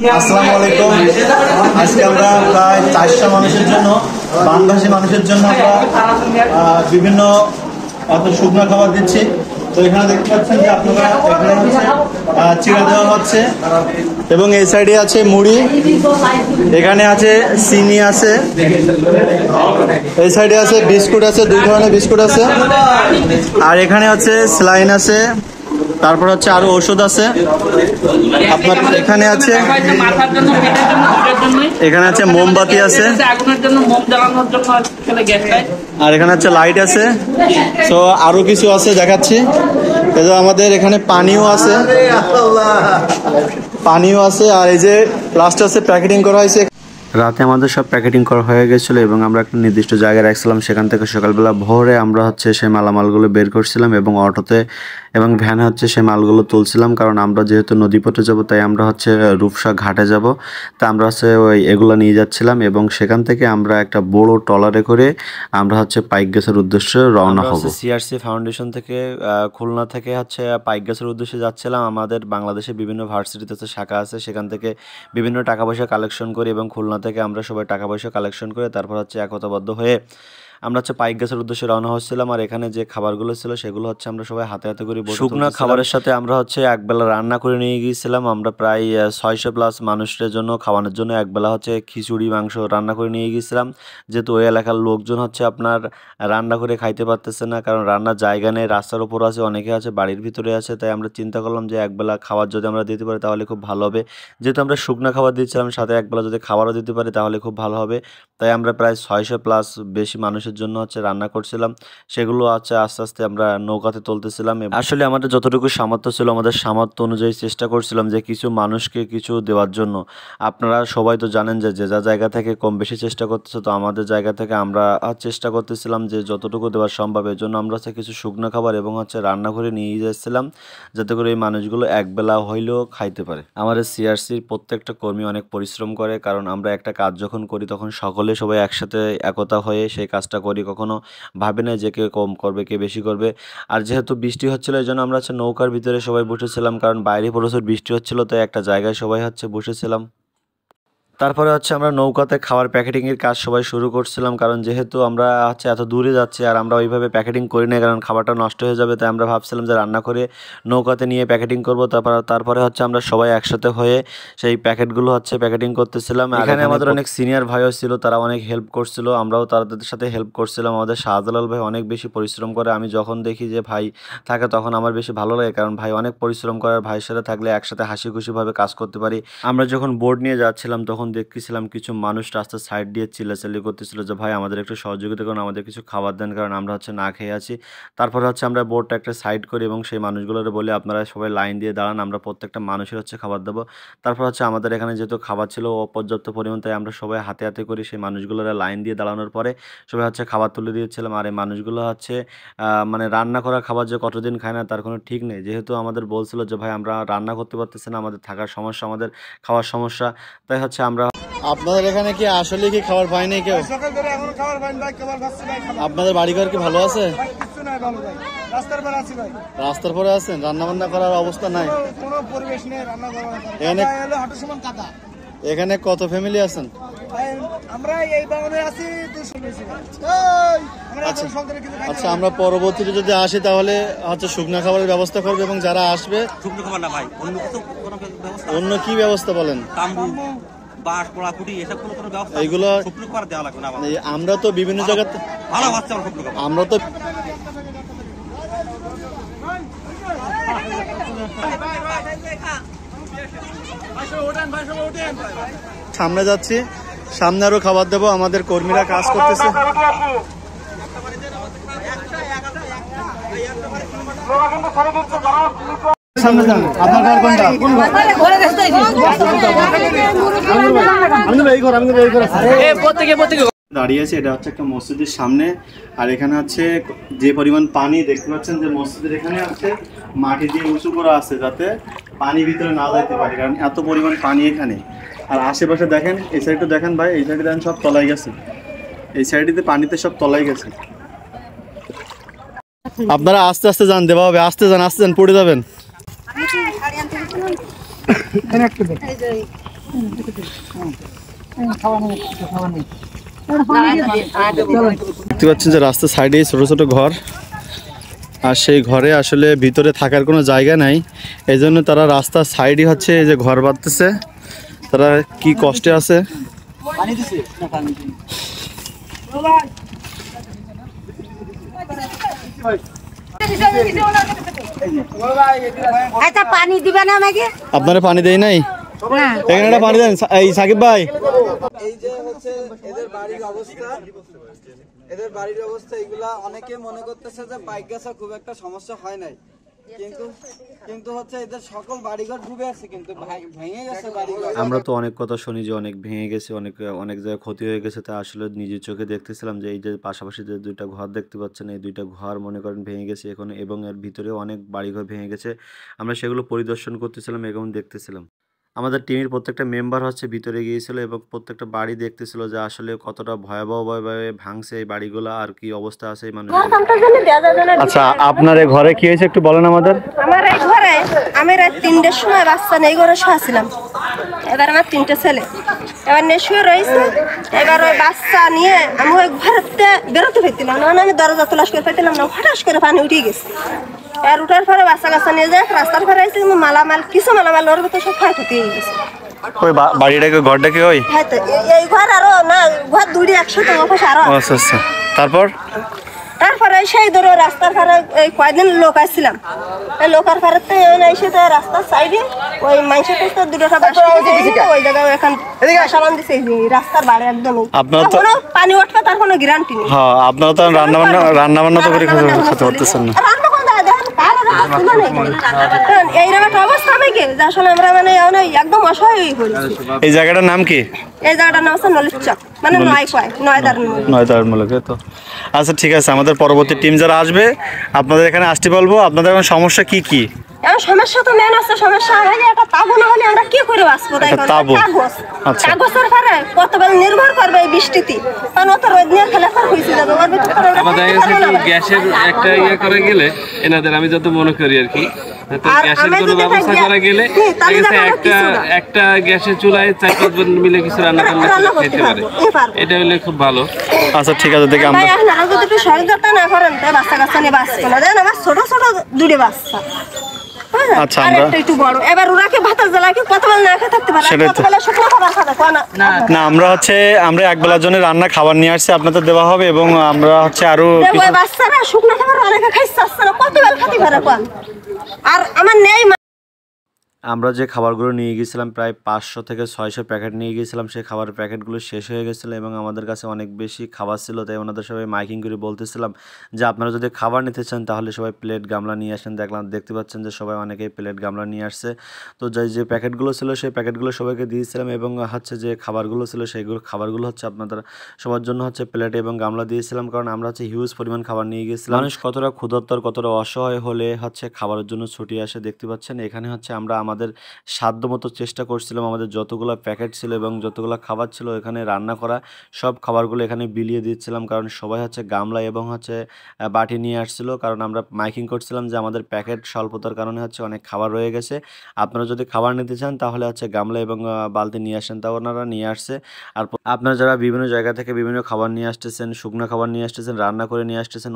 আসসালামু আলাইকুম। আজকে আমরা প্রায় 400 মানুষের জন্য, বাংলাদেশি মানুষের জন্য আমরা বিভিন্ন শুকনো খাবার দিচ্ছি। তো এখানে দেখতে পাচ্ছেন যে আপনারা এখানে হচ্ছে চিড়া দেওয়া হচ্ছে এবং এই সাইডে আছে মুড়ি, এখানে আছে চিনি আছে, এই সাইডে আছে বিস্কুট আছে, 2 ধরনের বিস্কুট আছে, আর এখানে হচ্ছে স্যালাইন আছে, তারপর হচ্ছে আরো ওষুধ আছে আপনার। এখানে আছে মোমবাতি আছে, আর এখানে হচ্ছে লাইট আছে। তো আরো কিছু আছে দেখাচ্ছি। আমাদের এখানে পানিও আছে, আর এই যে লাস্ট আছে প্যাকেটিং করা হয়েছে। রাতে আমাদের সব প্যাকেটিং করা হয়ে গেছিলো এবং আমরা একটা নির্দিষ্ট জায়গায় রাখছিলাম। সেখান থেকে সকালবেলা ভোরে আমরা হচ্ছে সেই মালামালগুলো বের করছিলাম এবং অটোতে এবং ভ্যানে হচ্ছে সেই মালগুলো তুলছিলাম। কারণ আমরা যেহেতু নদীপথে যাব, তাই আমরা হচ্ছে রূপসা ঘাটে যাব, তা আমরা হচ্ছে এগুলো নিয়ে যাচ্ছিলাম এবং সেখান থেকে আমরা একটা বড় ট্রলারে করে আমরা হচ্ছে পাইকগাছার উদ্দেশ্যে রওনা হব। সিআরসি ফাউন্ডেশন থেকে খুলনা থেকে হচ্ছে পাইকগাছার উদ্দেশ্যে যাচ্ছিলাম। আমাদের বাংলাদেশে বিভিন্ন ভার্সিটিতে শাখা আছে, সেখান থেকে বিভিন্ন টাকা পয়সা কালেকশন করি এবং খুলনা থেকে আমরা সবাই টাকা পয়সা কালেকশন করে তারপর হচ্ছে একতাবদ্ধ হয়ে আমরা হচ্ছে পাইকগাছার উদ্দেশ্যে রওনা হচ্ছিলাম। আর এখানে যে খাবারগুলো ছিল সেগুলো হচ্ছে আমরা সবাই হাতে হাতে করে শুকনো খাবারের সাথে আমরা হচ্ছে একবেলা রান্না করে নিয়ে গিয়েছিলাম। আমরা প্রায় 600+ মানুষের জন্য খাওয়ানোর জন্য একবেলা হচ্ছে খিচুড়ি মাংস রান্না করে নিয়ে গিয়েছিলাম। যেহেতু ওই এলাকার লোকজন হচ্ছে আপনার রান্না করে খাইতে পারতেছে না, কারণ রান্নার জায়গা নেই, রাস্তার উপর আছে, অনেকে আছে বাড়ির ভিতরে আছে। তাই আমরা চিন্তা করলাম যে একবেলা খাবার যদি আমরা দিতে পারি তাহলে খুব ভালো হবে। যেহেতু আমরা শুকনো খাবার দিচ্ছিলাম, সাথে একবেলা যদি খাবারও দিতে পারি তাহলে খুব ভালো হবে। তাই আমরা প্রায় 600+ বেশি মানুষের জন্য হচ্ছে রান্না করছিলাম। সেগুলো হচ্ছে আস্তে আস্তে আমরা নৌকাতে তুলতেছিলাম। আসলে আমাদের যতটুকু সামর্থ্য ছিল, আমাদের সামর্থ্য অনুযায়ী চেষ্টা করছিলাম যে কিছু মানুষকে কিছু দেওয়ার জন্য। আপনারা সবাই তো জানেন যে যে যা জায়গা থেকে কম বেশি চেষ্টা করতেছে, তো আমাদের জায়গা থেকে আমরা চেষ্টা করতেছিলাম যে যতটুকু দেওয়া সম্ভব। এর জন্য আমরা হচ্ছে কিছু শুকনো খাবার এবং হচ্ছে রান্না করে নিয়ে যাচ্ছিলাম, যাতে করে এই মানুষগুলো একবেলা হইলেও খাইতে পারে। আমাদের সিআরসির প্রত্যেকটা কর্মী অনেক পরিশ্রম করে, কারণ আমরা একটা কাজ যখন করি তখন সকলে সবাই একসাথে একতা হয়ে সেই কাজটা করি। কখনো ভাবে না যে কে কম করবে কে বেশি করবে। আর যেহেতু বৃষ্টি হচ্ছিল, এই জন্য আমরা হচ্ছে নৌকার ভিতরে সবাই বসেছিলাম, কারণ বাইরে প্রচুর বৃষ্টি হচ্ছিল, তাই একটা জায়গায় সবাই হচ্ছে বসেছিলাম। তারপরে হচ্ছে আমরা নৌকাতে খাবার প্যাকেটিংয়ের কাজ সবাই শুরু করছিলাম, কারণ যেহেতু আমরা হচ্ছে এত দূরে যাচ্ছি আর আমরা ওইভাবে প্যাকেটিং করি না, কারণ খাবারটা নষ্ট হয়ে যাবে। তাই আমরা ভাবছিলাম যে রান্না করে নৌকাতে নিয়ে প্যাকেটিং করব। তারপরে হচ্ছে আমরা সবাই একসাথে হয়ে সেই প্যাকেটগুলো হচ্ছে প্যাকেটিং করতেছিলাম। এখানে আমাদের অনেক সিনিয়র ভাইও ছিল, তারা অনেক হেল্প করছিল, আমরাও তাদের সাথে হেল্প করছিলাম। আমাদের শাহজালাল ভাই অনেক বেশি পরিশ্রম করে। আমি যখন দেখি যে ভাই থাকে তখন আমার বেশি ভালো লাগে, কারণ ভাই অনেক পরিশ্রম করে। আর ভাইয়ের সাথে থাকলে একসাথে হাসি খুশিভাবে কাজ করতে পারি। আমরা যখন বোর্ড নিয়ে যাচ্ছিলাম তখন দেখতেছিলাম কিছু মানুষ রাস্তার সাইড দিয়ে চিল্লাচিল্লি করতেছিল যে ভাই আমাদের একটু সহযোগিতা করুন, আমাদের কিছু খাবার দেন, কারণ আমরা হচ্ছে না খেয়ে আছি। তারপর হচ্ছে আমরা বোর্ডটা একটা সাইড করি এবং সেই মানুষগুলোর বলি আপনারা সবাই লাইন দিয়ে দাঁড়ান, আমরা প্রত্যেকটা মানুষের হচ্ছে খাবার দেবো। তারপর হচ্ছে আমাদের এখানে যেহেতু খাবার ছিল অপর্যাপ্ত পরিমাণ, তাই আমরা সবাই হাতে হাতে করি সেই মানুষগুলোর লাইন দিয়ে দাঁড়ানোর পরে সবাই হচ্ছে খাবার তুলে দিয়েছিলাম। আর এই মানুষগুলো হচ্ছে মানে রান্না করা খাবার যে কতদিন খায় না তার কোনো ঠিক নেই। যেহেতু আমাদের বলছিল যে ভাই আমরা রান্না করতে পারতেছি না, আমাদের থাকার সমস্যা, আমাদের খাওয়ার সমস্যা, তাই হচ্ছে আমরা। আপনাদের এখানে কি আসলে কি খাবার পায়নি কেউ? আপনাদের বাড়িঘর কি ভালো আছে? রাস্তার পরে আছেন, রান্না বান্না করার অবস্থা নাই? এখানে কত ফ্যামিলি আছেন? আচ্ছা, আমরা পরবর্তীতে যদি আসি তাহলে হচ্ছে শুকনো খাবারের ব্যবস্থা করবো এবং যারা আসবে শুকনো খাবার না ভাই, অন্য কি ব্যবস্থা বলেন? আমরা তো বিভিন্ন জায়গাতে আমরা তো সামনে যাচ্ছি, সামনে আরো খাবার দেবো, আমাদের কর্মীরা কাজ করতেছে। দাঁড়িয়ে আছে, এটা হচ্ছে একটা মসজিদের সামনে। আর এখানে হচ্ছে যে পরিমাণ পানি দেখতে পাচ্ছেন যে মসজিদের এখানে হচ্ছে মাটি দিয়ে উঁচু করা আছে যাতে পানি ভিতরে না যাইতে পারে, কারণ এত পরিমাণ পানি এখানে। আর আশেপাশে দেখেন, এই সাইডটা দেখেন ভাই, এই সাইডে দেখেন সব তলায় গেছে, এই সাইডে পানিতে সব তলায় গেছে। আপনারা আস্তে আস্তে যান, দেওয়া হবে, আস্তে যান, পড়ে যাবেন। দেখতে পাচ্ছেন যে রাস্তার সাইডে ছোট ছোট ঘর, আর সেই ঘরে আসলে ভিতরে থাকার কোনো জায়গা নাই, এই জন্য তারা রাস্তার সাইডে হচ্ছে এই যে ঘর বাঁধতেছে। তারা কি কষ্টে আছে। পানি দিবে না আমাকে? আপনারা পানি দেয় নাই? এখানে একটা পানি দেন এই সাকিব ভাই। এই যে হচ্ছে এদের বাড়ির অবস্থা এগুলা অনেকে মনে করতেছে যে বাইক গাছা খুব একটা সমস্যা হয় নাই, কিন্তু হচ্ছে এদের সকল বাড়িঘর ডুবে আছে, কিন্তু ভেঙে গেছে বাড়িঘর। আমরা তো অনেক কথা শুনি যে অনেক ভেঙে গেছে, অনেক জায়গায় ক্ষতি হয়ে গেছে। তা আসলে নিজের চোখে দেখতেছিলাম যে এই যে পাশাপাশি যে দুইটা ঘর দেখতে পাচ্ছেন, এই দুইটা ঘর মনে করেন ভেঙে গেছে এখন, এবং এর ভিতরেও অনেক বাড়িঘর ভেঙে গেছে। আমরা সেগুলো পরিদর্শন করতেছিলাম এবং দেখতেছিলাম। আমাদের টিমের প্রত্যেকটা মেম্বার হচ্ছে ভিতরে গিয়েছিল এবং প্রত্যেকটা বাড়ি দেখতেছিল যে আসলে কতটা ভয়াবহভাবে ভাঙছে এই বাড়িগুলো, আর কি অবস্থা আছে এই মানুষের। আচ্ছা, আপনার এই ঘরে কি হয়েছে একটু বলেন আমাদের। আমার এই ঘরে আমি রাত 3টার সময় বাচ্চা নেই ঘরে শুয়েছিলাম। এবার আমার 3টে ছেলে এবার শুয়ে রয়েছে। এবার ওই বাচ্চা নিয়ে আমি ওই ঘরেতে বেরোতে পারছিলাম না, আমি দরজা তলাশ করে পাইছিলাম না, হঠাৎ করে পানি উঠে গেছে। আর উঠার পরে বাচ্চা কাচ্চা নিয়ে যায় রাস্তার পরে আসছে, কিন্তু কিছু মালামাল ওর ভিতরে সব ক্ষয়ক্ষতি হয়ে গেছে। ওই বাড়িটাকে ঘরটাকে ওই হ্যাঁ, তো এই ঘর আরো না, ঘর দুটি একসাথে আরো। আচ্ছা আচ্ছা, তারপরে সেই ধরো রাস্তার ধারে এই কয়েকদিন লোক আসছিলাম, এই লোকের ধারে এসে রাস্তার সাইডে ওই মানুষের কাছে দুটো ওই জায়গায় এখন সামান দিচ্ছে রাস্তার বাড়ি একদম। আপনার তো পানি উঠবে তার কোনো গ্যারান্টি নেই। হ্যাঁ, আপনারা তো রান্না বান্না তো করে খেতে পারতেছেন না। এইরকম একটা অবস্থা আমাকে আসলে আমরা মানে একদম অসহায় হয়ে পড়েছি। এই জায়গাটার নাম কি? এই জায়গাটার নাম হচ্ছে নলিচক, মানে নয়দার মূলকে তো। আচ্ছা ঠিক আছে, আমাদের পরবর্তী টিম যারা আসবে আপনাদের এখানে আসতে বলবো। আপনাদের এখন সমস্যা কি কি? এখন সমস্যা তো মেন আছে, সমস্যা হলে একটা তাবু না হলে আমরা কি করে বাঁচবো? কাগজের পরে কতবার নির্ভর করবে এই বৃষ্টিতে, কারণ অত রোদ নিয়ে খেলা হয়েছে যাবে। আমাদের গ্যাসের একটা ইয়ে করে গেলে এনাদের আমি যত মনে করি আর কি, গ্যাসের কোনো ব্যবস্থা করা গেলে একটা গ্যাসের চুলায় 4-5 জন মিলে কিছু রান্না করলে খেতে পারে, এটা হলে খুব ভালো। আচ্ছা ঠিক আছে, দেখি আমরা যদি সহযোগিতা না করেন তো বাচ্চা কাচ্চা নিয়ে বাঁচবে না। জানেন আমার ছোট ছোট দুটো বাচ্চা। আচ্ছা, আমরা একটু বড়, এবার ওরাকে ভাত জ্বালাকে কতবার না খেয়ে থাকতে পারে, কতবেলা শুকনো খাবার খাবে না। আমরা এক বেলার জন্য রান্না খাবার নিয়ে আসছি, আপনাদের দেওয়া হবে, এবং আমরা হচ্ছে আরো বাচ্চারা শুকনো খাবার অনেকে খাইছে না, কতবেলা খেতে পারে কোন। আর আমার নেই। আমরা যে খাবারগুলো নিয়ে গিয়েছিলাম প্রায় 500 থেকে 600 প্যাকেট নিয়ে গিয়েছিলাম, সেই খাবারের প্যাকেটগুলো শেষ হয়ে গেছিলো এবং আমাদের কাছে অনেক বেশি খাবার ছিল। তাই ওনাদের সবাই মাইকিং করে বলতেছিলাম যে আপনারা যদি খাবার নিতে চান তাহলে সবাই প্লেট গামলা নিয়ে আসেন। দেখতে পাচ্ছেন যে সবাই অনেকেই প্লেট গামলা নিয়ে আসছে। তো যে প্যাকেটগুলো ছিল সেই প্যাকেটগুলো সবাইকে দিয়েছিলাম, এবং হচ্ছে যে খাবারগুলো ছিল সেইগুলো খাবারগুলো হচ্ছে আপনাদের সবার জন্য হচ্ছে প্লেট এবং গামলা দিয়েছিলাম, কারণ আমরা হচ্ছে হিউজ পরিমাণ খাবার নিয়ে গিয়েছিলাম। মানুষ কতটা ক্ষুধার্ত কতটা অসহায় হলে হচ্ছে খাবারের জন্য ছুটি আসে। দেখতে পাচ্ছেন এখানে হচ্ছে আমরা আমাদের সাধ্যমতো চেষ্টা করছিলাম, আমাদের যতগুলো প্যাকেট ছিল এবং যতগুলো খাবার ছিল এখানে রান্না করা সব খাবারগুলো এখানে বিলিয়ে দিচ্ছিলাম, কারণ সবাই হচ্ছে গামলা এবং হচ্ছে বাটি নিয়ে আসছিল। কারণ আমরা মাইকিং করছিলাম যে আমাদের প্যাকেট স্বল্পতার কারণে হচ্ছে অনেক খাবার রয়ে গেছে, আপনারা যদি খাবার নিতে চান তাহলে হচ্ছে গামলা এবং বালতি নিয়ে আসেন। তা ওনারা নিয়ে আসছে। আর আপনারা যারা বিভিন্ন জায়গা থেকে বিভিন্ন খাবার নিয়ে আসতেছেন, শুকনো খাবার নিয়ে আসতেছেন, রান্না করে নিয়ে আসতেছেন,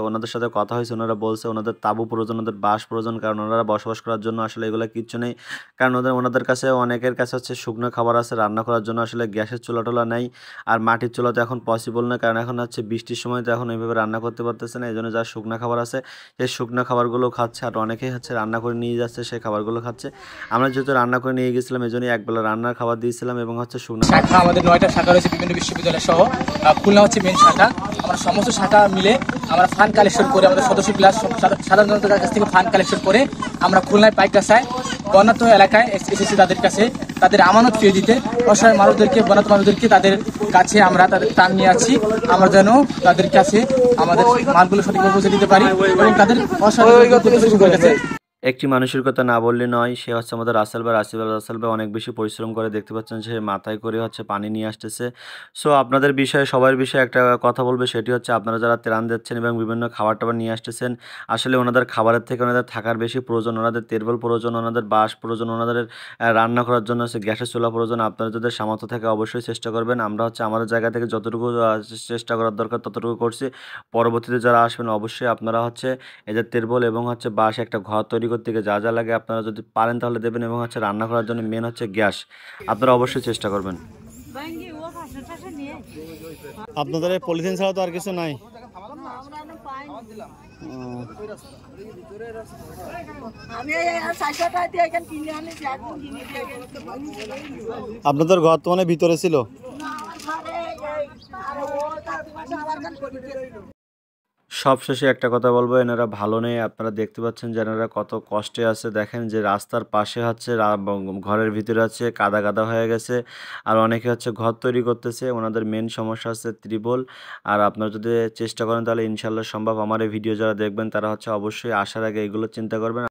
ওনাদের সাথে কথা হয়েছে, ওনারা বলছে ওনাদের তাঁবু প্রয়োজন, ওনাদের বাস প্রয়োজন, কারণ ওনারা বসবাস করার জন্য আসলে এগুলো কিচ্ছু নেই। কারণ ওনাদের কাছে অনেকের কাছে হচ্ছে শুকনো খাবার আছে, রান্না করার জন্য আসলে গ্যাসের চুলা টোলা নেই, আর মাটির চুলা তো এখন পসিবল না, কারণ এখন হচ্ছে বৃষ্টির সময় তো এখন এইভাবে রান্না করতে পারতেছে না। এই জন্য যা শুকনো খাবার আছে সেই শুকনো খাবারগুলো খাচ্ছে, আর অনেকেই হচ্ছে রান্না করে নিয়ে যাচ্ছে সেই খাবারগুলো খাচ্ছে। আমরা যেহেতু রান্না করে নিয়ে গেছিলাম এই জন্য একবেলা রান্নার খাবার দিয়েছিলাম, এবং হচ্ছে শুকনো শাখা আমাদের 9টা শাখা রয়েছে বিভিন্ন বিশ্ববিদ্যালয় সহ। খুলনা হচ্ছে মেন শাখা। আমরা সমস্ত শাখা মিলে আমরা ফান্ড কালেকশন করে আমাদের সদস্য প্লাস সাধারণ জনতার কাছ থেকে ফান্ড কালেকশন করে আমরা খুলনায় পাইকাসায় বন্যাত এলাকায় এসেছি তাদের কাছে তাদের আমানত ফিরে দিতে। অসহায় মানুষদেরকে, বন্যাত মানুষদেরকে তাদের কাছে আমরা তাদের টান নিয়ে আছি, আমরা যেন তাদের কাছে আমাদের মালগুলো সঠিকভাবে পৌঁছে দিতে পারি এবং তাদের অসহায় একটি মানুষের কথা না বললে নয়, সে হচ্ছে আমাদের রাসেল ভাই। রাসেল ভাই অনেক বেশি পরিশ্রম করে, দেখতে পাচ্ছেন সে মাথায় করে হচ্ছে পানি নিয়ে আসতেছে। সো আপনাদের বিষয়ে, সবার বিষয়ে একটা কথা বলবে, সেটি হচ্ছে আপনারা যারা ত্রাণ দিচ্ছেন এবং বিভিন্ন খাবার টাবার নিয়ে আসতেছেন, আসলে ওনাদের খাবারের থেকে ওনাদের থাকার বেশি প্রয়োজন, ওনাদের তেরবল প্রয়োজন, ওনাদের বাস প্রয়োজন, ওনাদের রান্না করার জন্য হচ্ছে গ্যাসের চুলা প্রয়োজন। আপনারা যদি সামর্থ্য থাকে অবশ্যই চেষ্টা করবেন। আমরা হচ্ছে আমাদের জায়গা থেকে যতটুকু চেষ্টা করার দরকার ততটুকু করছি। পরবর্তীতে যারা আসবেন অবশ্যই আপনারা হচ্ছে এদের তেরবল এবং হচ্ছে বাঁশ একটা ঘর তৈরি করতে গিয়ে যা যা লাগে আপনারা যদি পারেন তাহলে দেবেন, এবং হচ্ছে রান্না করার জন্য মেন হচ্ছে গ্যাস, আপনারা অবশ্যই চেষ্টা করবেন। আপনাদের এই পলিথিন ছাড়া তো আর কিছু নাই? আপনাদের ঘর তো মানে ভিতরে ছিল? সবশেষে একটা কথা বলবো, এনারা ভালো নেই। আপনারা দেখতে পাচ্ছেন যে এনারা কত কষ্টে আছে। দেখেন যে রাস্তার পাশে হচ্ছে ঘরের ভিতরে আছে কাদা কাদা হয়ে গেছে, আর অনেকে হচ্ছে ঘর তৈরি করতেছে। ওনাদের মেন সমস্যা হচ্ছে ত্রিপল। আর আপনারা যদি চেষ্টা করেন তাহলে ইনশাল্লাহ সম্ভব। আমার এই ভিডিও যারা দেখবেন তারা হচ্ছে অবশ্যই আসার আগে এগুলো চিন্তা করবেন।